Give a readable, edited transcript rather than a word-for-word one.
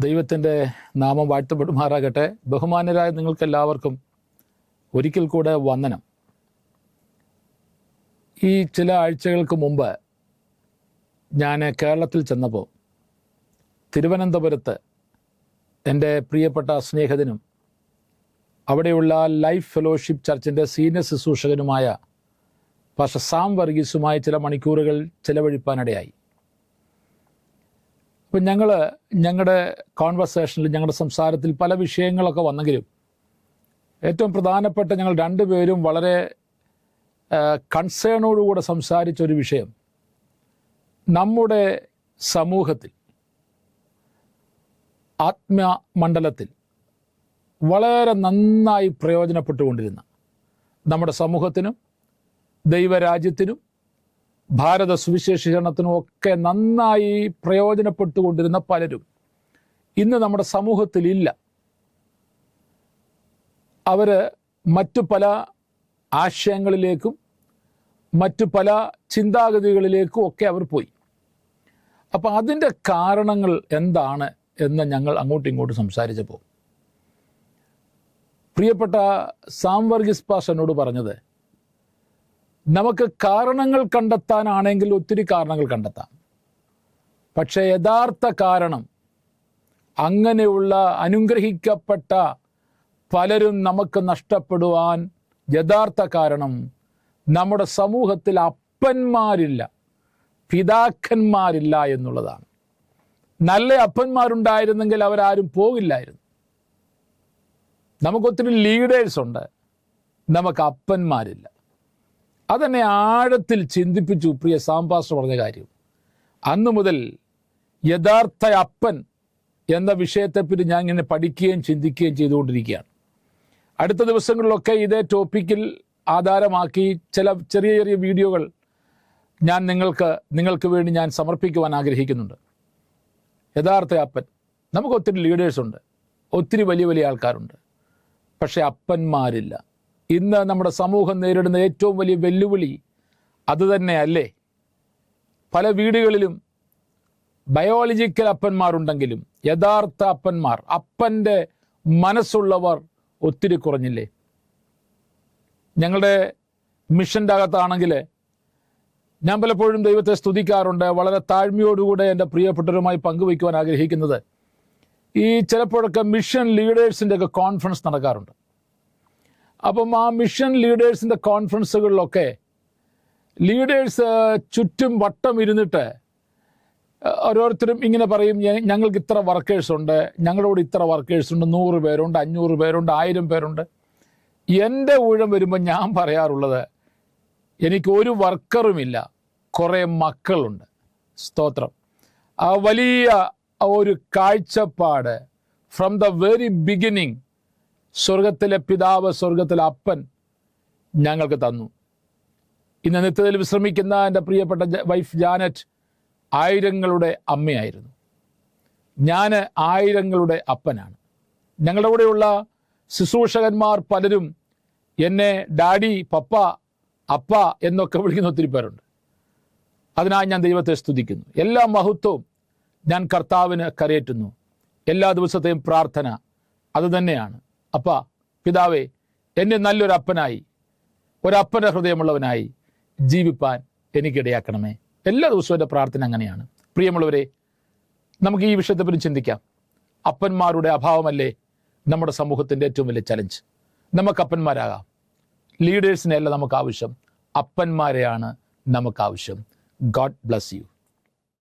ദൈവത്തിൻ്റെ നാമം വാഴ്ത്തപ്പെടുമാറാകട്ടെ. ബഹുമാനരായ നിങ്ങൾക്കെല്ലാവർക്കും ഒരിക്കൽ കൂടെ വന്ദനം. ഈ ചില ആഴ്ചകൾക്ക് മുമ്പ് ഞാൻ കേരളത്തിൽ ചെന്നപ്പോൾ തിരുവനന്തപുരത്ത് എൻ്റെ പ്രിയപ്പെട്ട സ്നേഹിതനും അവിടെയുള്ള ലൈഫ് ഫെലോഷിപ്പ് ചർച്ചിൻ്റെ സീനിയർ ശുശ്രൂഷകനുമായ പാസ്റ്റർ സാം വർഗീസുമായി ചില മണിക്കൂറുകൾ ചിലവഴിപ്പാനിടയായി. അപ്പം ഞങ്ങളുടെ കോൺവെർസേഷനിൽ, ഞങ്ങളുടെ സംസാരത്തിൽ പല വിഷയങ്ങളൊക്കെ വന്നെങ്കിലും ഏറ്റവും പ്രധാനപ്പെട്ട ഞങ്ങൾ രണ്ടുപേരും വളരെ കൺസേണോടുകൂടെ സംസാരിച്ചൊരു വിഷയം, നമ്മുടെ സമൂഹത്തിൽ, ആത്മമണ്ഡലത്തിൽ വളരെ നന്നായി പ്രയോജനപ്പെട്ടുകൊണ്ടിരുന്ന നമ്മുടെ സമൂഹത്തിനും ദൈവരാജ്യത്തിനും ഭാരത സുവിശേഷീകരണത്തിനും ഒക്കെ നന്നായി പ്രയോജനപ്പെട്ടുകൊണ്ടിരുന്ന പലരും ഇന്ന് നമ്മുടെ സമൂഹത്തിലില്ല. അവർ മറ്റു പല ആശയങ്ങളിലേക്കും മറ്റു പല ചിന്താഗതികളിലേക്കും ഒക്കെ അവർ പോയി. അപ്പോൾ അതിൻ്റെ കാരണങ്ങൾ എന്താണ് എന്ന് ഞങ്ങൾ അങ്ങോട്ടും ഇങ്ങോട്ടും സംസാരിച്ചപ്പോൾ പ്രിയപ്പെട്ട സാം വർഗീസ് പാസ്റ്റർ എന്നോട് പറഞ്ഞത്, നമുക്ക് കാരണങ്ങൾ കണ്ടെത്താനാണെങ്കിൽ ഒത്തിരി കാരണങ്ങൾ കണ്ടെത്താം. പക്ഷേ യഥാർത്ഥ കാരണം, അങ്ങനെയുള്ള അനുഗ്രഹിക്കപ്പെട്ട പലരും നമുക്ക് നഷ്ടപ്പെടുവാൻ യഥാർത്ഥ കാരണം നമ്മുടെ സമൂഹത്തിൽ അപ്പന്മാരില്ല, പിതാക്കന്മാരില്ല എന്നുള്ളതാണ്. നല്ല അപ്പന്മാരുണ്ടായിരുന്നെങ്കിൽ അവരാരും പോകില്ലായിരുന്നു. നമുക്കൊത്തിരി ലീഡേഴ്സ് ഉണ്ട്, നമുക്ക് അപ്പന്മാരില്ല. അതെന്നെ ആഴത്തിൽ ചിന്തിപ്പിച്ചു പ്രിയ സാം പാസ്റ്റർ പറഞ്ഞ കാര്യം. അന്നു മുതൽ യഥാർത്ഥ അപ്പൻ എന്ന വിഷയത്തെപ്പറ്റി ഞാൻ ഇങ്ങനെ പഠിക്കുകയും ചിന്തിക്കുകയും ചെയ്തുകൊണ്ടിരിക്കുകയാണ്. അടുത്ത ദിവസങ്ങളിലൊക്കെ ഇതേ ടോപ്പിക്കിൽ ആധാരമാക്കി ചില ചെറിയ ചെറിയ വീഡിയോകൾ ഞാൻ നിങ്ങൾക്ക് വേണ്ടി ഞാൻ സമർപ്പിക്കുവാൻ ആഗ്രഹിക്കുന്നുണ്ട്. യഥാർത്ഥ അപ്പൻ, നമുക്ക് ഒത്തിരി ലീഡേഴ്സുണ്ട്, ഒത്തിരി വലിയ വലിയ ആൾക്കാരുണ്ട്, പക്ഷേ അപ്പന്മാരില്ല. ഇന്ന് നമ്മുടെ സമൂഹം നേരിടുന്ന ഏറ്റവും വലിയ വെല്ലുവിളി അതുതന്നെയല്ലേ? പല വീടുകളിലും ബയോളജിക്കൽ അപ്പന്മാരുണ്ടെങ്കിലും യഥാർത്ഥ അപ്പന്മാർ, അപ്പൻ്റെ മനസ്സുള്ളവർ ഒത്തിരി കുറഞ്ഞില്ലേ? ഞങ്ങളുടെ മിഷൻ്റെ അകത്താണെങ്കിൽ ഞാൻ പലപ്പോഴും ദൈവത്തെ സ്തുതിക്കാറുണ്ട്. വളരെ താഴ്മയോടുകൂടെ എൻ്റെ പ്രിയപ്പെട്ടവരുമായി പങ്കുവയ്ക്കുവാൻ ആഗ്രഹിക്കുന്നത്, ഈ ചിലപ്പോഴൊക്കെ മിഷൻ ലീഡേഴ്സിൻ്റെ ഒക്കെ കോൺഫറൻസ് നടക്കാറുണ്ട്. അപ്പം ആ മിഷൻ ലീഡേഴ്സിൻ്റെ കോൺഫറൻസുകളിലൊക്കെ ലീഡേഴ്സ് ചുറ്റും വട്ടം ഇരുന്നിട്ട് ഓരോരുത്തരും ഇങ്ങനെ പറയും, ഞങ്ങൾക്ക് ഇത്ര വർക്കേഴ്സുണ്ട്, ഞങ്ങളോട് ഇത്ര വർക്കേഴ്സുണ്ട്, 100 പേരുണ്ട്, 500 പേരുണ്ട്, 1000 പേരുണ്ട്. എൻ്റെ ഊഴം വരുമ്പോൾ ഞാൻ പറയാറുള്ളത്, എനിക്ക് ഒരു വർക്കറുമില്ല, കുറേ മക്കളുണ്ട്. സ്തോത്രം. ആ വലിയ ഒരു കാഴ്ചപ്പാട് ഫ്രം ദ വെരി ബിഗിനിങ് സ്വർഗത്തിലെ പിതാവ്, സ്വർഗത്തിലെ അപ്പൻ ഞങ്ങൾക്ക് തന്നു. ഇന്ന് നിത്യതയിൽ വിശ്രമിക്കുന്ന എൻ്റെ പ്രിയപ്പെട്ട വൈഫ് ജാനറ്റ് ആയിരങ്ങളുടെ അമ്മയായിരുന്നു. ഞാൻ ആയിരങ്ങളുടെ അപ്പനാണ്. ഞങ്ങളുടെ കൂടെയുള്ള ശുശ്രൂഷകന്മാർ പലരും എന്നെ ഡാഡി, പപ്പ, അപ്പ എന്നൊക്കെ വിളിക്കുന്ന ഒത്തിരി പേരുണ്ട്. അതിനായി ഞാൻ ദൈവത്തെ സ്തുതിക്കുന്നു. എല്ലാ മഹത്വവും ഞാൻ കർത്താവിന് കരയേറ്റുന്നു. എല്ലാ ദിവസത്തെയും പ്രാർത്ഥന അതുതന്നെയാണ്, അപ്പാ, പിതാവേ, എന്നെ നല്ലൊരു അപ്പനായി, ഒരപ്പൻ്റെ ഹൃദയമുള്ളവനായി ജീവിപ്പാൻ എനിക്കിടയാക്കണമേ. എല്ലാ ദിവസവും എൻ്റെ പ്രാർത്ഥന അങ്ങനെയാണ്. പ്രിയമുള്ളവരെ, നമുക്ക് ഈ വിഷയത്തെപ്പറ്റി ചിന്തിക്കാം. അപ്പന്മാരുടെ അഭാവമല്ലേ നമ്മുടെ സമൂഹത്തിൻ്റെ ഏറ്റവും വലിയ ചലഞ്ച്? നമുക്ക് അപ്പന്മാരാകാം. ലീഡേഴ്സിനെയല്ല നമുക്ക് ആവശ്യം, അപ്പന്മാരെയാണ് നമുക്ക് ആവശ്യം. God bless you.